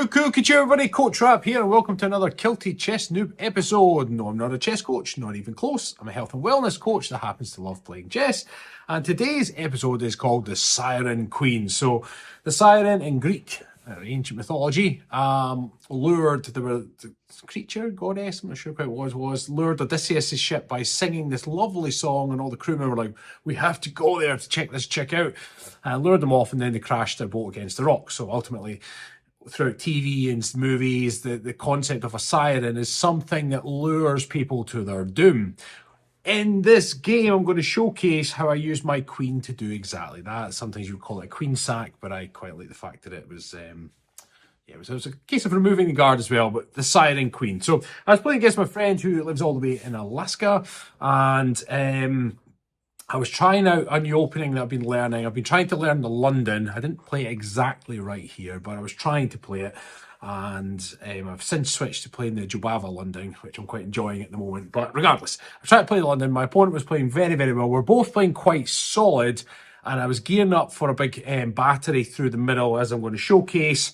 Cool, everybody. Coach Rab here, and welcome to another Kilted Chess Noob episode. No, I'm not a chess coach, not even close. I'm a health and wellness coach that happens to love playing chess. And today's episode is called the Siren Queen. So, the Siren in Greek, ancient mythology, lured the creature, goddess, I'm not sure quite what it was, lured Odysseus' ship by singing this lovely song, and all the crewmen were like, we have to go there to check this chick out. And lured them off, and then they crashed their boat against the rock. So ultimately, throughout TV and movies, the concept of a siren is something that lures people to their doom. In this game, I'm going to showcase how I use my queen to do exactly that. Sometimes you would call it a queen sack, but I quite like the fact that it was it was a case of removing the guard as well, but the Siren Queen. So I was playing against my friend who lives all the way in Alaska, and I was trying out a new opening that I've been learning. I've been trying to learn the London. I didn't play it exactly right here, but I was trying to play it. And I've since switched to playing the Jubava London, which I'm quite enjoying at the moment. But regardless, I was trying to play the London. My opponent was playing very, very well. We're both playing quite solid. And I was gearing up for a big battery through the middle, as I'm going to showcase.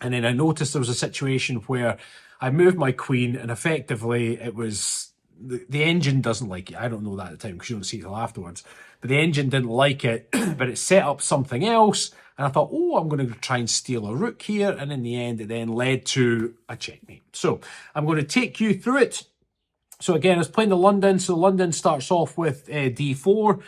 And then I noticed there was a situation where I moved my queen, and effectively it was... The engine doesn't like it. I don't know that at the time because you don't see it till afterwards. But the engine didn't like it, but it set up something else. And I thought, oh, I'm going to try and steal a rook here. And in the end, it then led to a checkmate. So I'm going to take you through it. So again, I was playing the London. So London starts off with d4,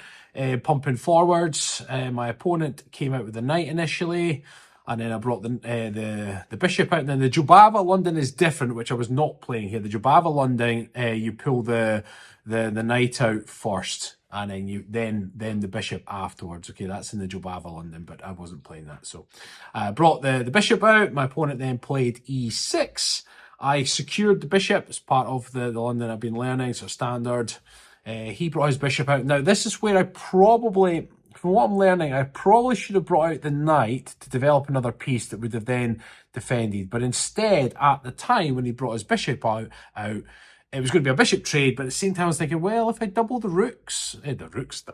pumping forwards. My opponent came out with the knight initially. And then I brought the bishop out. And then the Jubava London is different, which I was not playing here. The Jubava London, you pull the knight out first, and then then the bishop afterwards. Okay, that's in the Jubava London, but I wasn't playing that. So I brought the bishop out. My opponent then played e6. I secured the bishop as part of the London I've been learning, so standard. He brought his bishop out. Now, this is where I probably... From what I'm learning, I probably should have brought out the knight to develop another piece that would have then defended. But instead, at the time when he brought his bishop out, it was going to be a bishop trade. But at the same time, I was thinking, well, if I double the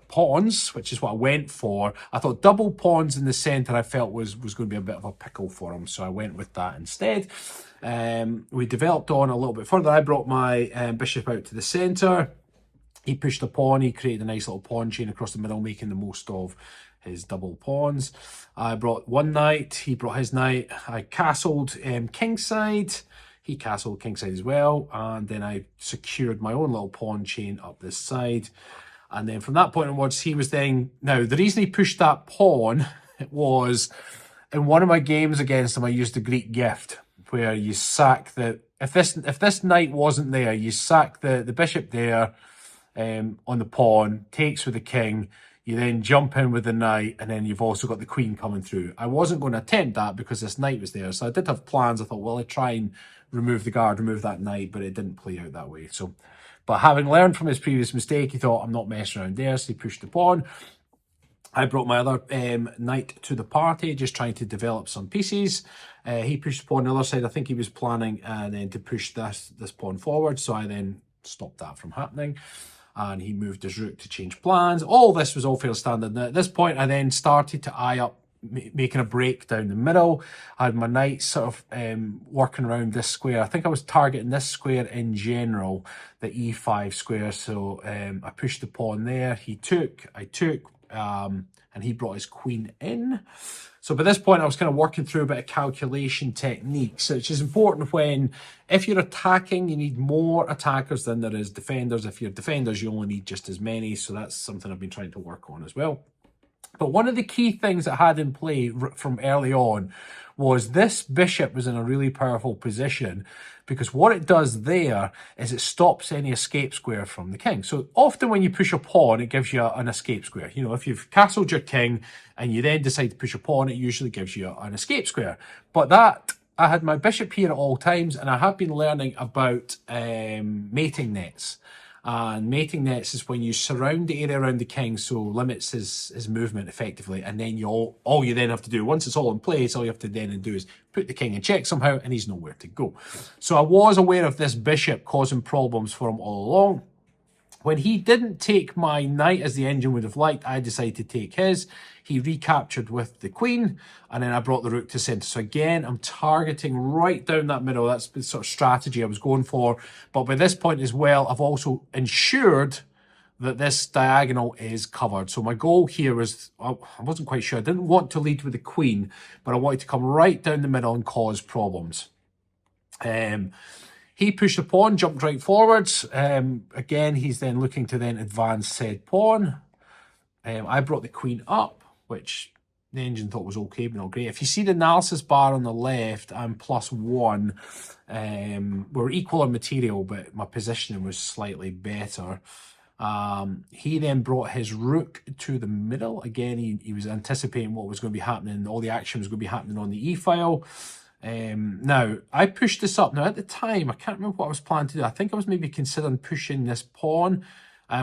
pawns, which is what I went for, I thought double pawns in the centre I felt was going to be a bit of a pickle for him. So I went with that instead. We developed on a little bit further. I brought my bishop out to the centre. He pushed a pawn. He created a nice little pawn chain across the middle, making the most of his double pawns. I brought one knight. He brought his knight. I castled kingside. He castled kingside as well. And then I secured my own little pawn chain up this side. And then from that point onwards, he was then... Now, the reason he pushed that pawn was in one of my games against him, I used the Greek gift, where you sack the... If this knight wasn't there, you sack the bishop there, on the pawn, takes with the king, you then jump in with the knight, and then you've also got the queen coming through. I wasn't going to attempt that because this knight was there, so I did have plans. I thought, well, I'd try and remove the guard, remove that knight, but it didn't play out that way. So, but having learned from his previous mistake, he thought, I'm not messing around there, so he pushed the pawn. I brought my other knight to the party, just trying to develop some pieces. He pushed the pawn on the other side. I think he was planning then to push this pawn forward, so I then stopped that from happening. And he moved his rook to change plans. All this was all fairly standard. Now, at this point, I then started to eye up making a break down the middle. I had my knight sort of working around this square. I think I was targeting this square in general, the e5 square. So I pushed the pawn there. He took, I took, and he brought his queen in. So by this point, I was kind of working through a bit of calculation techniques, which is important when, if you're attacking, you need more attackers than there is defenders. If you're defenders, you only need just as many. So that's something I've been trying to work on as well. But one of the key things I had in play from early on was this bishop was in a really powerful position, because what it does there is it stops any escape square from the king. So often when you push a pawn, it gives you an escape square. You know, if you've castled your king and you then decide to push a pawn, it usually gives you an escape square. But that, I had my bishop here at all times, and I have been learning about mating nets. And mating nets is when you surround the area around the king, so limits his movement effectively, and then all you then have to do, once it's all in place, all you have to then do is put the king in check somehow, and he's nowhere to go. So I was aware of this bishop causing problems for him all along. When he didn't take my knight as the engine would have liked, I decided to take his. He recaptured with the queen, and then I brought the rook to centre. So again, I'm targeting right down that middle. That's the sort of strategy I was going for. But by this point as well, I've also ensured that this diagonal is covered. So my goal here was, I wasn't quite sure. I didn't want to lead with the queen, but I wanted to come right down the middle and cause problems. He pushed the pawn, jumped right forwards. Again, he's then looking to then advance said pawn. I brought the queen up, which the engine thought was okay, but not great. If you see the analysis bar on the left, I'm +1. We're equal on material, but my positioning was slightly better. He then brought his rook to the middle. Again, he was anticipating what was going to be happening. All the action was going to be happening on the e-file. Now, I pushed this up. Now, at the time, I can't remember what I was planning to do. I think I was maybe considering pushing this pawn,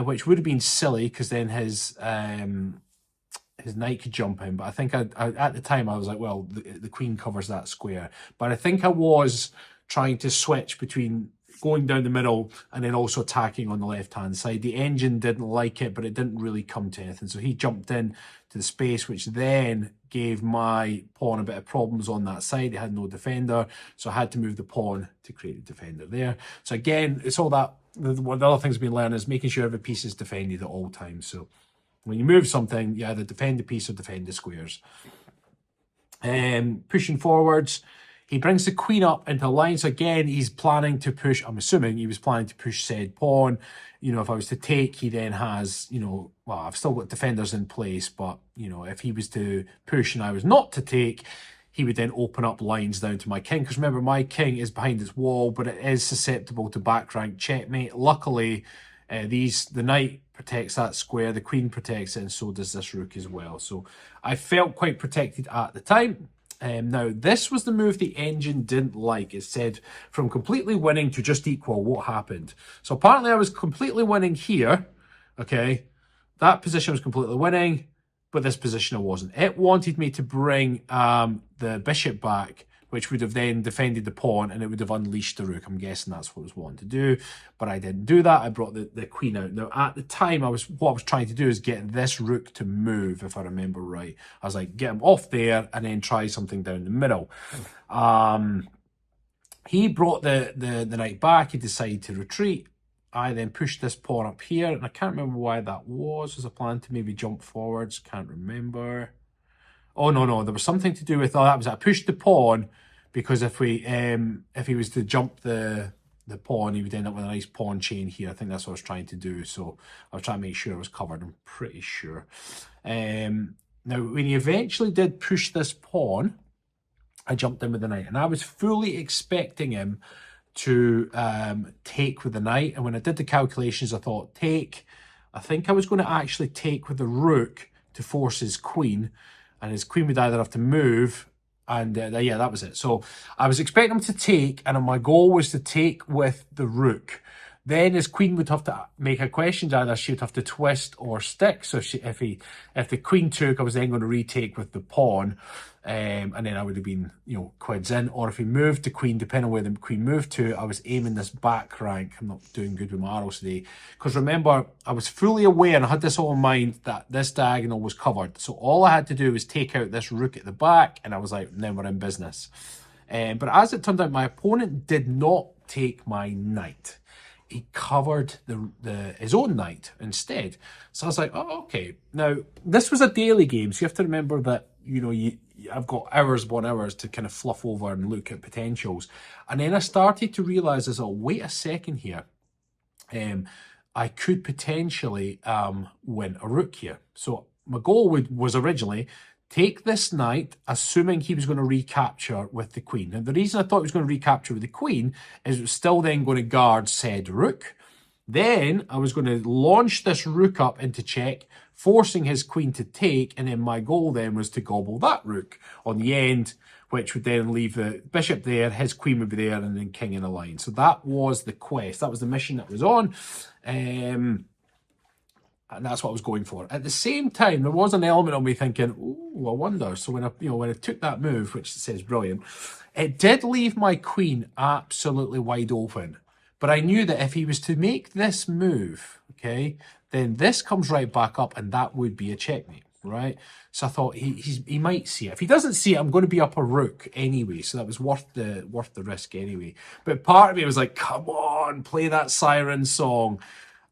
which would have been silly because then his knight could jump in. But I think at the time, I was like, well, the queen covers that square. But I think I was trying to switch between going down the middle and then also attacking on the left-hand side. The engine didn't like it, but it didn't really come to anything. So he jumped in to the space, which then gave my pawn a bit of problems on that side. It had no defender, so I had to move the pawn to create a defender there. So again, it's all that, one of the other things we've been learning is making sure every piece is defended at all times. So when you move something, you either defend the piece or defend the squares. Pushing forwards, he brings the queen up into line. So again, he's planning to push, I'm assuming he was planning to push said pawn. You know, if I was to take, he then has, you know, well, I've still got defenders in place, but, you know, if he was to push and I was not to take, he would then open up lines down to my king. Because remember, my king is behind its wall, but it is susceptible to back rank checkmate. Luckily, the knight protects that square, the queen protects it, and so does this rook as well. So I felt quite protected at the time. Now, this was the move the engine didn't like. It said, from completely winning to just equal, what happened? So apparently I was completely winning here, okay? That position was completely winning, but this position I wasn't. It wanted me to bring the bishop back, which would have then defended the pawn, and it would have unleashed the rook. I'm guessing that's what it was wanting to do, but I didn't do that. I brought the queen out. Now, at the time, what I was trying to do is get this rook to move, if I remember right. I was like, get him off there, and then try something down the middle. He brought the knight back. He decided to retreat. I then pushed this pawn up here, and I can't remember why that was. Was a plan to maybe jump forwards? Can't remember. Oh, no, there was something to do with, that was, I pushed the pawn because if he was to jump the pawn, he would end up with a nice pawn chain here. I think that's what I was trying to do. So I was trying to make sure I was covered, I'm pretty sure. Now, when he eventually did push this pawn, I jumped in with the knight, and I was fully expecting him to take with the knight. And when I did the calculations, I thought, take. I think I was going to actually take with the rook to force his queen, and his queen would either have to move, and yeah, that was it. So I was expecting him to take, and my goal was to take with the rook. Then his queen would have to make a question, either she would have to twist or stick. So if the queen took, I was then going to retake with the pawn, and then I would have been, you know, quids in. Or if he moved the queen, depending on where the queen moved to, I was aiming this back rank. I'm not doing good with my arrows today. Because remember, I was fully aware, and I had this all in mind, that this diagonal was covered. So all I had to do was take out this rook at the back, and I was like, then we're in business. But as it turned out, my opponent did not take my knight. He covered his own knight instead. So I was like, oh, okay. Now, this was a daily game, so you have to remember that, you know, I've got hours upon hours to kind of fluff over and look at potentials. And then I started to realise, oh, wait a second here. I could potentially win a rook here. So my goal was originally take this knight, assuming he was going to recapture with the queen. Now, the reason I thought he was going to recapture with the queen is it was still then going to guard said rook. Then I was going to launch this rook up into check, forcing his queen to take, and then my goal then was to gobble that rook on the end, which would then leave the bishop there, his queen would be there, and then king in a line. So that was the quest. That was the mission that was on. And that's what I was going for. At the same time, there was an element of me thinking, "Ooh, I wonder." So when I took that move, which says brilliant, it did leave my queen absolutely wide open. But I knew that if he was to make this move, okay, then this comes right back up, and that would be a checkmate, right? So I thought he might see it. If he doesn't see it, I'm going to be up a rook anyway. So that was worth the risk anyway. But part of me was like, come on, play that Siren song.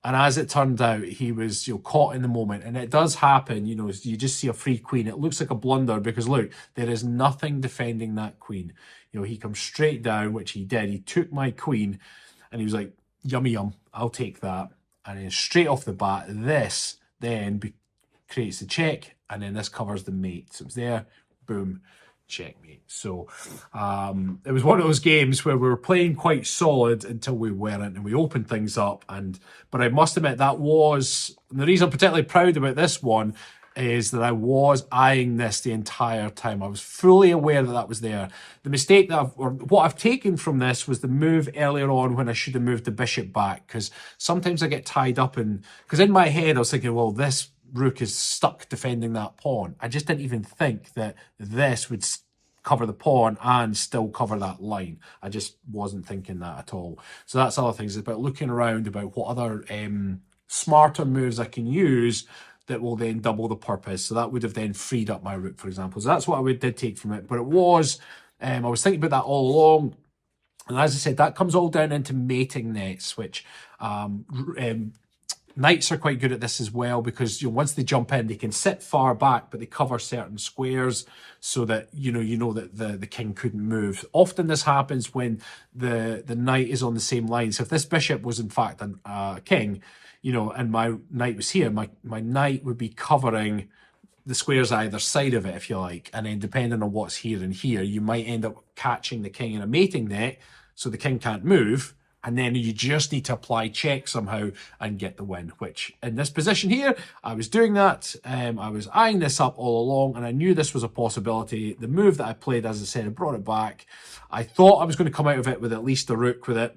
And as it turned out, he was, caught in the moment. And it does happen, you just see a free queen. It looks like a blunder because, look, there is nothing defending that queen. He comes straight down, which he did. He took my queen and he was like, yummy yum, I'll take that. And then straight off the bat, this then creates the check. And then this covers the mate. So it's there, boom, checkmate. So it was one of those games where we were playing quite solid until we weren't, and we opened things up. But I must admit that was, and the reason I'm particularly proud about this one is that I was eyeing this the entire time. I was fully aware that was there. The mistake what I've taken from this was the move earlier on when I should have moved the bishop back, because sometimes I get tied up because in my head I was thinking, well, this rook is stuck defending that pawn. I just didn't even think that this would cover the pawn and still cover that line. I just wasn't thinking that at all. So that's other things. It's about looking around about what other smarter moves I can use that will then double the purpose. So that would have then freed up my rook, for example. So that's what I did take from it. But it was, I was thinking about that all along. And as I said, that comes all down into mating nets, which knights are quite good at this as well, because once they jump in, they can sit far back, but they cover certain squares so that you know that the king couldn't move. Often this happens when the knight is on the same line. So if this bishop was in fact a king, and my knight was here, my knight would be covering the squares either side of it, if you like, and then depending on what's here and here, you might end up catching the king in a mating net, so the king can't move. And then you just need to apply check somehow and get the win, which in this position here, I was doing that. I was eyeing this up all along, and I knew this was a possibility. The move that I played, as I said, I brought it back. I thought I was going to come out of it with at least a rook with it,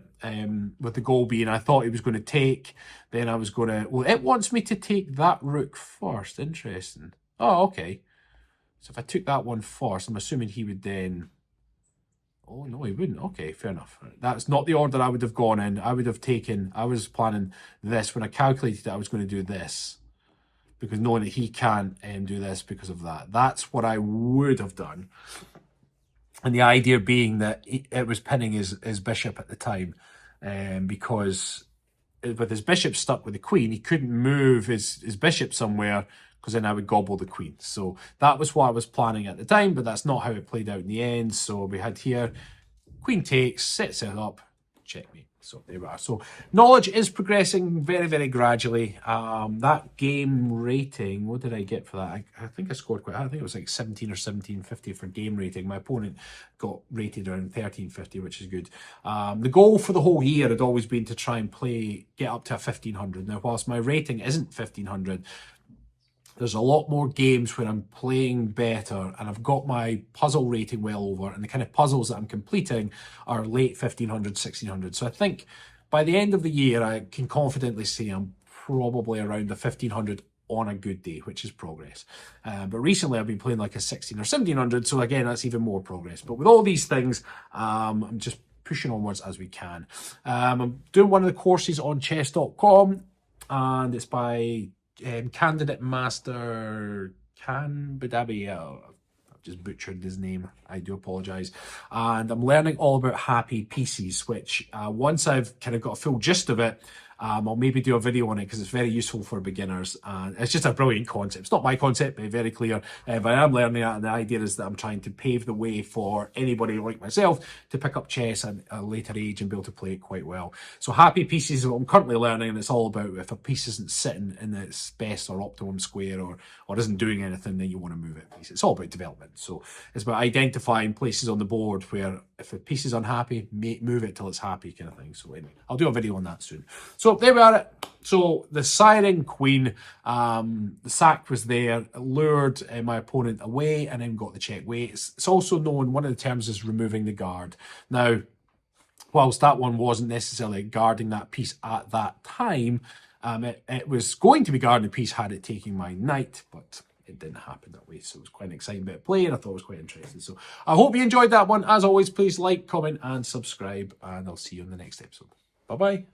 with the goal being, I thought he was going to take. Then I was going to, well, it wants me to take that rook first. Interesting. Oh, okay. So if I took that one first, I'm assuming he would then... Oh, no, he wouldn't. Okay, fair enough. That's not the order I would have gone in. I was planning this. When I calculated it, I was going to do this, because knowing that he can't do this because of that. That's what I would have done. And the idea being that it was pinning his bishop at the time, because with his bishop stuck with the queen, he couldn't move his bishop somewhere, because then I would gobble the queen. So that was what I was planning at the time, but that's not how it played out in the end. So we had here, queen takes, sets it up, checkmate. So there we are. So knowledge is progressing very, very gradually. That game rating, what did I get for that? I think I scored quite high. I think it was like 17 or 1750 for game rating. My opponent got rated around 1350, which is good. The goal for the whole year had always been to try and get up to a 1500. Now, whilst my rating isn't 1500, there's a lot more games where I'm playing better and I've got my puzzle rating well over, and the kind of puzzles that I'm completing are late 1500, 1600. So I think by the end of the year, I can confidently say I'm probably around the 1500 on a good day, which is progress. But recently I've been playing like a 16 or 1700. So again, that's even more progress. But with all these things, I'm just pushing onwards as we can. I'm doing one of the courses on chess.com, and it's by Candidate Master Kanbadabi. I've just butchered his name. I do apologise. And I'm learning all about happy pieces, which once I've kind of got a full gist of it, I'll maybe do a video on it, because it's very useful for beginners. And it's just a brilliant concept. It's not my concept, but very clear. But I am learning it, and the idea is that I'm trying to pave the way for anybody like myself to pick up chess at a later age and be able to play it quite well. So happy pieces is what I'm currently learning, and it's all about if a piece isn't sitting in its best or optimum square, or isn't doing anything, then you want to move it. It's all about development. So it's about identifying places on the board where if a piece is unhappy, move it till it's happy, kind of thing. So anyway, I'll do a video on that soon. So there we are. So the Siren Queen, the sack was there, lured my opponent away, and then got the check weight. It's also known, one of the terms is removing the guard. Now, whilst that one wasn't necessarily guarding that piece at that time, it was going to be guarding the piece had it taken my knight, but it didn't happen that way. So it was quite an exciting bit of play, and I thought it was quite interesting. So I hope you enjoyed that one. As always, please like, comment, and subscribe, and I'll see you in the next episode. Bye-bye.